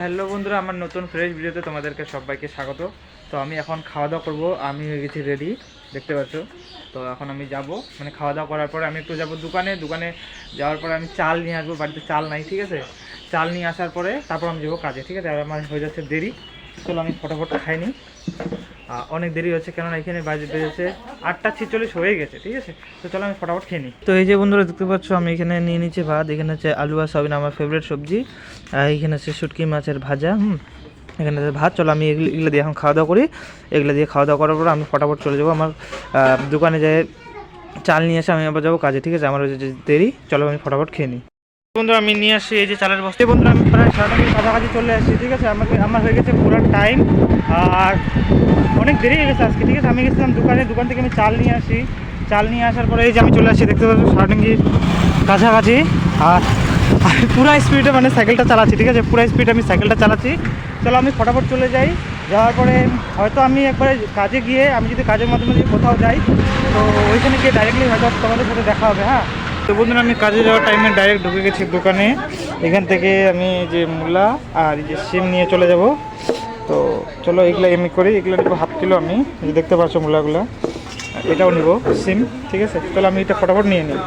Hello বন্ধুরা, আমার নতুন ফ্রেশ ভিডিওতে তোমাদেরকে সবাইকে স্বাগত। তো আমি এখন খাওয়া দাওয়া করবো, আমি হয়ে গেছি রেডি, দেখতে পাচ্ছ। তো এখন আমি যাব, মানে খাওয়া দাওয়া করার পরে আমি একটু যাব দোকানে যাওয়ার পরে আমি চাল নিয়ে আসবো, বাড়িতে চাল নাই, ঠিক আছে। চাল নিয়ে আসার পরে তারপর আমি যাবো কাজে, ঠিক আছে। আর আমার হয়ে যাচ্ছে দেরি, চলো আমি ফটাফট খাইনি, অনেক দেরি হচ্ছে, কেননা এখানে বেজেছে 8:46 হয়ে গেছে, ঠিক আছে। তো চলো আমি ফটাফট খেয়ে নিই। তো এই যে বন্ধুরা দেখতে পাচ্ছ, আমি এখানে নিয়ে নিচ্ছি ভাত, এখানে হচ্ছে আলু আর সয়াবিন, আমার ফেভারিট সবজি। আর এখানে হচ্ছে শুটকি মাছের ভাজা, এখানে ভাত। চলো আমি এগুলো দিয়ে এখন খাওয়া দাওয়া করি। এগুলো দিয়ে খাওয়া দাওয়া করার পর আমি ফটাফট চলে যাবো আমার দোকানে, যাই চাল নিয়ে এসে আমি আবার যাবো কাজে, ঠিক আছে। আমার দেরি, চলো আমি ফটাফট খেয়ে নিই। বন্ধু আমি নিয়ে আসি এই যে চালের বস্তা। বন্ধু আমি প্রায় 9:30 কাছাকাছি চলে আসছি, ঠিক আছে। আমার হয়ে গেছে পুরো টাইম, আর অনেক দেরি হয়ে গেছে আজকে, ঠিক আছে। আমি গেছিলাম দোকান থেকে আমি চাল নিয়ে আসি। চাল নিয়ে আসার পরে এই যে আমি চলে আসছি, দেখতে পাচ্ছি 9:30 কাছাকাছি। আর আমি পুরো স্পিডে মানে সাইকেলটা চালাচ্ছি, ঠিক আছে। পুরো স্পিডে আমি সাইকেলটা চালাচ্ছি। চলো আমি ফটাফট চলে যাই। যাওয়ার পরে হয়তো আমি একবারে কাজে গিয়ে, আমি যদি কাজের মাধ্যমে যদি কোথাও যাই, তো ওইখানে গিয়ে ডাইরেক্টলি হয়তো তোমাদের সাথে দেখা হবে। হ্যাঁ, তো বন্ধুরা আমি কাজে যাওয়ার টাইমে ডাইরেক্ট ঢুকে গেছি দোকানে। এখান থেকে আমি যে মূলা আর এই যে সিম নিয়ে চলে যাব। তো চলো এগুলো আমি করি, এগুলো নিবো ½ কিলো। আমি দেখতে পাচ্ছ মূলাগুলো, এটাও নিব সিম, ঠিক আছে। চলো আমি এটা ফটাফট নিয়ে নিই।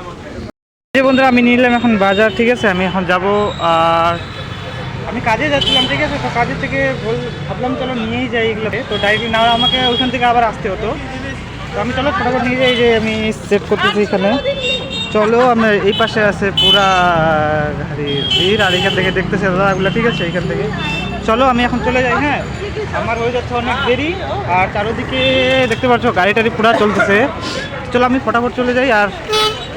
যে বন্ধুরা আমি নিলাম এখন বাজার, ঠিক আছে। আমি এখন যাব, আর আমি কাজে যাচ্ছিলাম, ঠিক আছে। তো কাজের থেকে ভাবলাম চলো নিয়েই যাই এগুলো। তো ডাইরেক্টলি না আমাকে ওইখান থেকে আবার আসতে হতো, তো আমি চলো ফটাফট নিয়ে যাই। যে আমি সেট করতেছি এখানে। চলো আমরা এই পাশে আছে পুরা গাড়ির ভিড়, আর এখান থেকে দেখতেছে দাদাগুলো, ঠিক আছে। এখান থেকে চলো আমি এখন চলে যাই। হ্যাঁ, আমার হয়ে যাচ্ছে অনেক দেরি, আর চারোদিকে দেখতে পাচ্ছ গাড়ি টাড়ি পুরা চলতেছে। চলো আমি ফটাফট চলে যাই। আর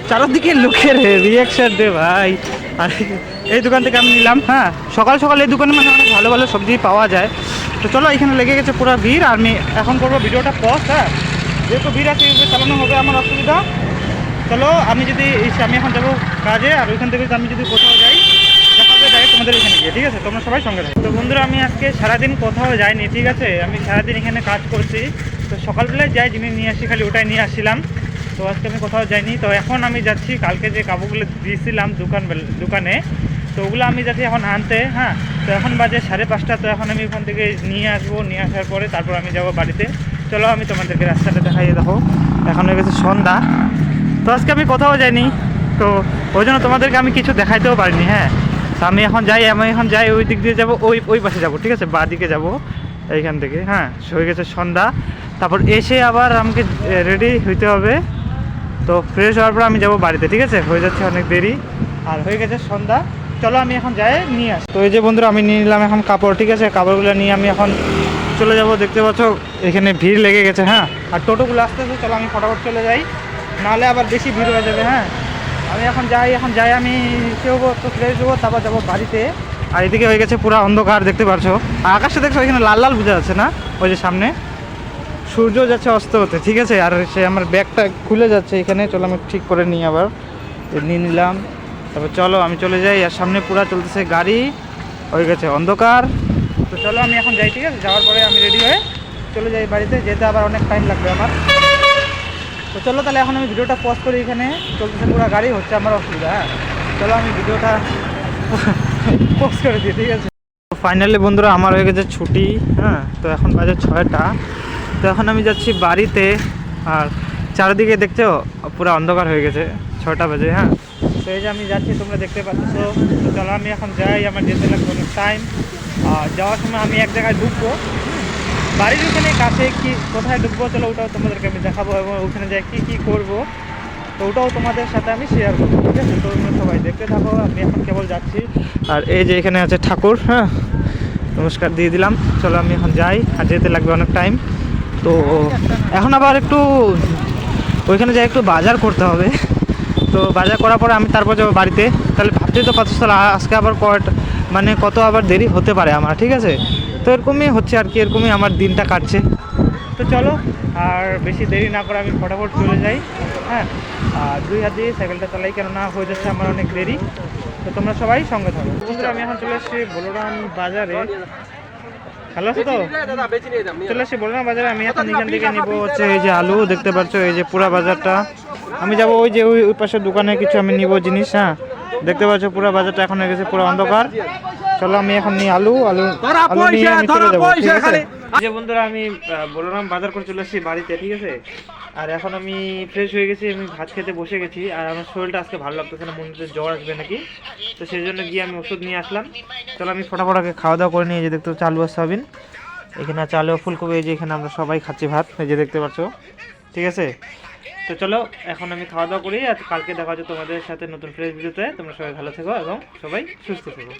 চারোদিকে লোকের রিয়াকশন রে ভাই। আর এই দোকান থেকে আমি নিলাম, হ্যাঁ, সকাল সকাল এই দোকানে মানে অনেক ভালো ভালো সবজি পাওয়া যায়। তো চলো এখানে লেগে গেছে পুরো ভিড়, আর আমি এখন করবো ভিডিওটা পজ। হ্যাঁ, যেহেতু ভিড় আছে চালানো হবে আমার অসুবিধা। চলো আমি এখন যাবো কাজে, আর ওইখান থেকে আমি যদি কোথাও যাই দেখা হবে ডাইরেক্ট তোমাদের এখানে গিয়ে, ঠিক আছে। তোমরা সবাই সঙ্গে থাকো। তো বন্ধুরা আমি আজকে সারাদিন কোথাও যাইনি, ঠিক আছে। আমি সারাদিন এখানে কাজ করছি। তো সকালবেলায় যাই জিনিস নিয়ে আসি, খালি ওটাই নিয়ে আসছিলাম। তো আজকে আমি কোথাও যাইনি। তো এখন আমি যাচ্ছি কালকে যে কাপড়গুলো দিয়েছিলাম দোকানে, তো ওগুলো আমি যাচ্ছি এখন আনতে। হ্যাঁ, তো এখন বাজে 5:30। তো এখন আমি ওখান থেকে নিয়ে আসবো, নিয়ে আসার পরে তারপর আমি যাবো বাড়িতে। চলো আমি তোমাদেরকে রাস্তাটা দেখাইয়ে দেখো। এখন হয়ে গেছে সন্ধ্যা। তো আজকে আমি কোথাও যাইনি, তো ওই জন্য তোমাদেরকে আমি কিছু দেখাইতেও পারিনি। হ্যাঁ, তো আমি এখন যাই ওই দিক দিয়ে যাবো, ওই পাশে যাবো, ঠিক আছে। বাঁ দিকে যাবো এইখান থেকে। হ্যাঁ, হয়ে গেছে সন্ধ্যা। তারপর এসে আবার আমাকে রেডি হইতে হবে। তো ফ্রেশ হওয়ার পর আমি যাবো বাড়িতে, ঠিক আছে। হয়ে যাচ্ছে অনেক দেরি, আর হয়ে গেছে সন্ধ্যা। চলো আমি এখন যাই নিয়ে আসি। তো এই যে বন্ধুরা আমি নিয়ে নিলাম এখন কাপড়, ঠিক আছে। কাপড়গুলো নিয়ে আমি এখন চলে যাব। দেখতে পাচ্ছ এখানে ভিড় লেগে গেছে। হ্যাঁ, আর টোটোগুলো আসতেছে। চলো আমি ফটাফট চলে যাই, নাহলে আবার বেশি ভিড় হয়ে যাবে। হ্যাঁ, আমি এখন যাই আমি হবো, তো ফ্রেশ হবো, তারপর যাবো বাড়িতে। আর এদিকে হয়ে গেছে পুরো অন্ধকার, দেখতে পাচ্ছ। আর আকাশটা দেখছো এখানে লাল লাল বোঝা যাচ্ছে না, ওই যে সামনে সূর্য যাচ্ছে অস্ত হতে, ঠিক আছে। আর সে আমার ব্যাগটা খুলে যাচ্ছে এখানে। চলো আমি ঠিক করে নিই, আবার নিয়ে নিলাম। তারপর চলো আমি চলে যাই। আর সামনে পুরা চলতেছে গাড়ি, হয়ে গেছে অন্ধকার। তো চলো আমি এখন যাই, ঠিক আছে। যাওয়ার পরে আমি রেডি হয়ে চলে যাই বাড়িতে, যেতে আবার অনেক টাইম লাগবে আমার। তো চলো তাহলে এখন আমি ভিডিওটা পজ করি, এখানে চলতেছে পুরো গাড়ি, হচ্ছে আমার অসুবিধা। হ্যাঁ, চলো আমি ভিডিওটা পজ করে দিই, ঠিক আছে। ফাইনালি বন্ধুরা আমার হয়ে গেছে ছুটি। হ্যাঁ, তো এখন বাজে 6টা। তো এখন আমি যাচ্ছি বাড়িতে, আর চারিদিকে দেখছো পুরো অন্ধকার হয়ে গেছে, 6টা বাজে। হ্যাঁ, তো এই যে আমি যাচ্ছি, তোমরা দেখতে পাচ্ছ। তো চলো আমি এখন যাই, আমার যেতে লাগবে অনেক টাইম। আর যাওয়ার সময় আমি এক জায়গায় ঢুকবো, বাড়ির ওখানে কাছে কি কোথায় ঢুকবো, চলো ওটাও তোমাদেরকে আমি দেখাবো, এবং ওখানে যাই কী কী করবো, তো ওটাও তোমাদের সাথে আমি শেয়ার করবো, ঠিক আছে। তো সবাই দেখতে থাকো, আমি এখন কেবল যাচ্ছি। আর এই যে এখানে আছে ঠাকুর, হ্যাঁ, নমস্কার দিয়ে দিলাম। চলো আমি এখন যাই, আর যেতে লাগবে অনেক টাইম। তো এখন আবার একটু ওইখানে যাই, একটু বাজার করতে হবে। তো বাজার করার পরে আমি তারপর যাবো বাড়িতে। তাহলে ভাবতেই তো পারছো, তাহলে আজকে আবার কত আবার দেরি হতে পারে আমার, ঠিক আছে। তো এরকমই হচ্ছে আর কি, এরকমই আমার দিনটা কাটছে। তো চলো আর বেশি দেরি না করে আমি ফটাফট চলে যাই। হ্যাঁ, আর 2 হাত দিয়ে সাইকেলটা চালাই, কেননা হয়ে যাচ্ছে আমার অনেক দেরি। তো তোমরা সবাই সঙ্গে থাকো। বন্ধুরা আমি এখন চলে এসেছি বলরাম বাজারে। ভালো আছো তো? চলে এসেছি বলরাম বাজারে। আমি এখন এখান থেকে নিবো হচ্ছে এই যে আলু, দেখতে পাচ্ছ এই যে পুরা বাজারটা। আমি যাবো ওই যে ওই পাশের দোকানে কিছু আমি নিবো জিনিস। হ্যাঁ, দেখতে পাচ্ছ পুরো বাজারটা এখন হয়ে গেছে পুরো অন্ধকার। চলো আমি এখন নিই আলু আলু আলু নিয়ে আমি চলে যাবো, ঠিক আছে? এই যে বন্ধুরা আমি বললাম বাজার করে চলে এসেছি বাড়িতে, ঠিক আছে? আর এখন আমি ফ্রেশ হয়ে গেছি, আমি ভাত খেতে বসে গেছি। আর আমার শরীরটা আজকে ভালো লাগতেছে না, মনে হচ্ছে জ্বর আসবে নাকি। তো সেই জন্য গিয়ে আমি ওষুধ নিয়ে আসলাম। চলো আমি ফটাফট আগে খাওয়া দাওয়া করে নিয়ে, যে দেখতে চালু আর সয়াবিন এখানে আছে, আলু ফুলকপি, এই যে এখানে আমরা সবাই খাচ্ছি ভাত, এই যে দেখতে পাচ্ছ, ঠিক আছে? তো চলো এখন আমি খাওয়া দাওয়া করি, আর কালকে দেখা হচ্ছে তোমাদের সাথে নতুন ফ্রেশ ভিডিওতে। তোমরা সবাই ভালো থেকো এবং সবাই সুস্থ থেকো।